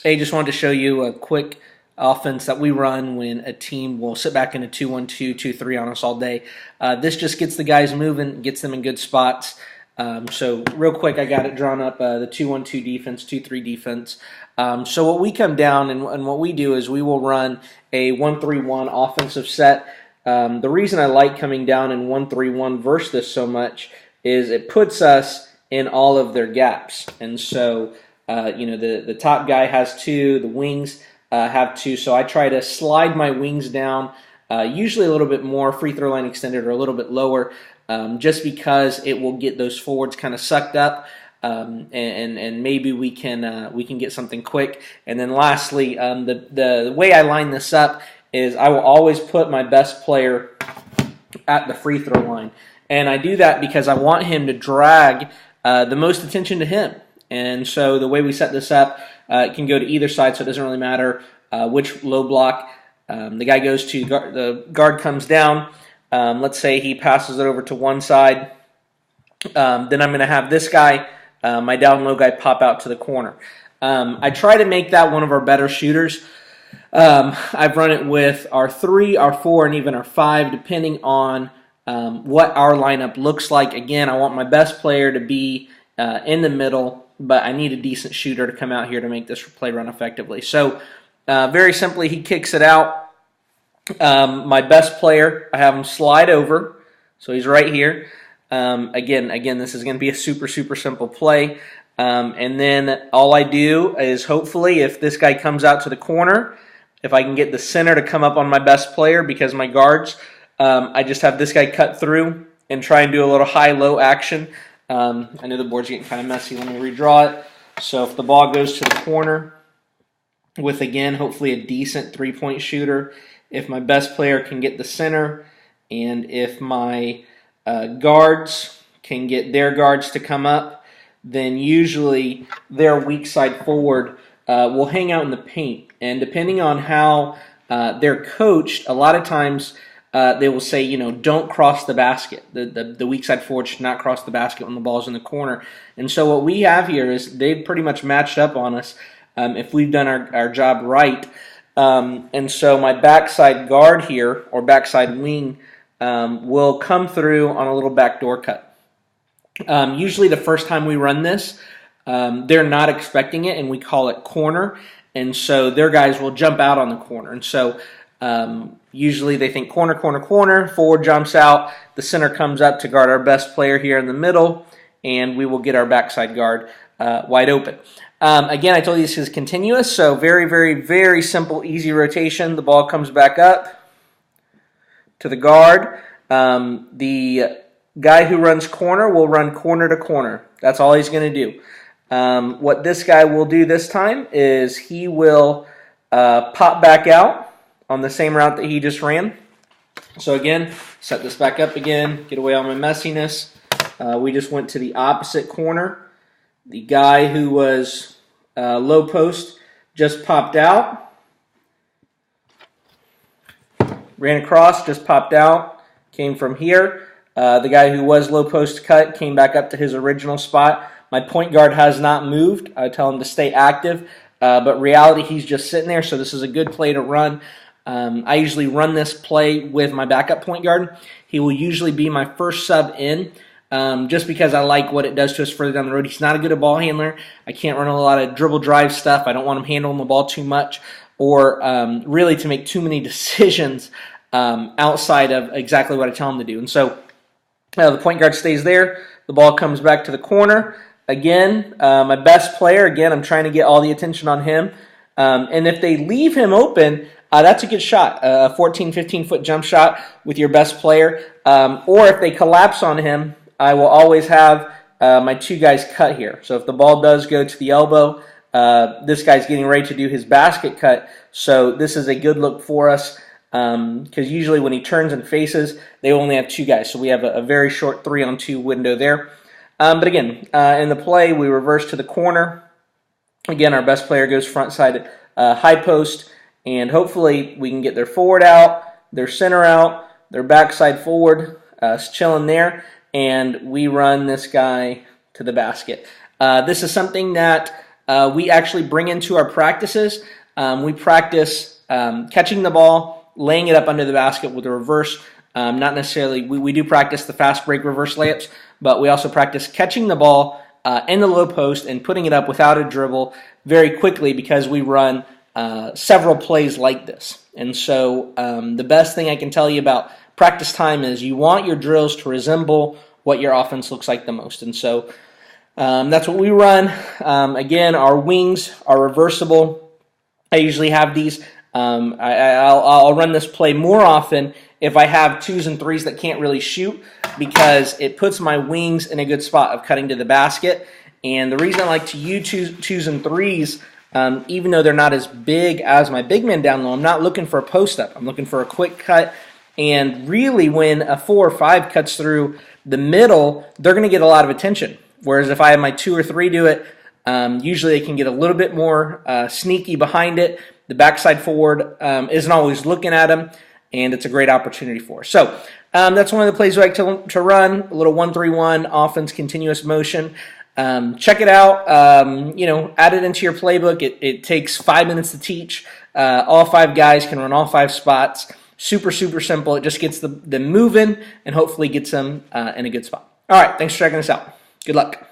Hey, just wanted to show you a quick offense that we run when a team will sit back in a 2-1-2, 2-3 on us all day. This just gets the guys moving, gets them in good spots. So real quick, I got it drawn up, the 2-1-2 defense, 2-3 defense. So what we come down and what we do is we will run a 1-3-1 offensive set. The reason I like coming down in 1-3-1 versus this so much is it puts us in all of their gaps. And so the top guy has two, the wings have two, so I try to slide my wings down, usually a little bit more, free throw line extended or a little bit lower, just because it will get those forwards kind of sucked up, and maybe we can get something quick. And then lastly, the way I line this up is I will always put my best player at the free throw line, and I do that because I want him to drag the most attention to him. And so the way we set this up, it can go to either side, so it doesn't really matter which low block the guy goes to. The guard comes down. Let's say he passes it over to one side. Then I'm going to have this guy, my down low guy, pop out to the corner. I try to make that one of our better shooters. I've run it with our 3, our 4, and even our 5, depending on what our lineup looks like. Again, I want my best player to be in the middle, but I need a decent shooter to come out here to make this play run effectively. So very simply, he kicks it out. My best player, I have him slide over, so he's right here. Again, this is going to be a super simple play. And then all I do is hopefully if this guy comes out to the corner, if I can get the center to come up on my best player because my guards, I just have this guy cut through and try and do a little high-low action. I know the board's getting kind of messy. Let me redraw it. So if the ball goes to the corner with, again, hopefully a decent three-point shooter, if my best player can get the center, and if my guards can get their guards to come up, then usually their weak side forward will hang out in the paint. And depending on how they're coached, a lot of times they will say, don't cross the basket. The weak side forward should not cross the basket when the ball's in the corner. And so what we have here is they've pretty much matched up on us if we've done our job right. And so my backside guard here, or backside wing, will come through on a little backdoor cut. Usually the first time we run this, they're not expecting it, and we call it corner. And so their guys will jump out on the corner. And so usually they think corner, forward jumps out, the center comes up to guard our best player here in the middle, and we will get our backside guard wide open. Again, I told you this is continuous, so very simple, easy rotation. The ball comes back up to the guard. The guy who runs corner will run corner to corner. That's all he's going to do. What this guy will do this time is he will pop back out on the same route that he just ran. So again, set this back up again, get away all my messiness. We just went to the opposite corner. The guy who was low post just popped out. Ran across, just popped out, came from here. The guy who was low post cut came back up to his original spot. My point guard has not moved. I tell him to stay active, but reality, he's just sitting there, so this is a good play to run. I usually run this play with my backup point guard. He will usually be my first sub in, just because I like what it does to us further down the road. He's not a good ball handler. I can't run a lot of dribble drive stuff. I don't want him handling the ball too much, or really to make too many decisions outside of exactly what I tell him to do. And so the point guard stays there. The ball comes back to the corner. Again, my best player, again, I'm trying to get all the attention on him. And if they leave him open, that's a good shot, a 14, 15-foot jump shot with your best player. Or if they collapse on him, I will always have my two guys cut here. So if the ball does go to the elbow, this guy's getting ready to do his basket cut. So this is a good look for us because usually when he turns and faces, they only have two guys. So we have a very short 3-on-2 window there. But again, in the play, we reverse to the corner. Again, our best player goes front side high post, and hopefully we can get their forward out, their center out, their backside forward, chilling there, and we run this guy to the basket. This is something that we actually bring into our practices. We practice catching the ball, laying it up under the basket with a reverse. Not necessarily, we do practice the fast break reverse layups, but we also practice catching the ball in the low post and putting it up without a dribble very quickly, because we run several plays like this. And so the best thing I can tell you about practice time is you want your drills to resemble what your offense looks like the most. And so that's what we run. Again, our wings are reversible. I usually have these. I'll run this play more often if I have 2s and 3s that can't really shoot, because it puts my wings in a good spot of cutting to the basket. And the reason I like to use 2s and 3s, even though they're not as big as my big man down low, I'm not looking for a post up. I'm looking for a quick cut. And really, when a 4 or 5 cuts through the middle, they're going to get a lot of attention. Whereas if I have my 2 or 3 do it, usually they can get a little bit more sneaky behind it. The backside forward isn't always looking at them, and it's a great opportunity for us. So that's one of the plays we like to run, a little 1-3-1 offense, continuous motion. Check it out. Add it into your playbook. It takes 5 minutes to teach. All 5 guys can run all 5 spots. Super, super simple. It just gets them moving and hopefully gets them in a good spot. All right, thanks for checking us out. Good luck.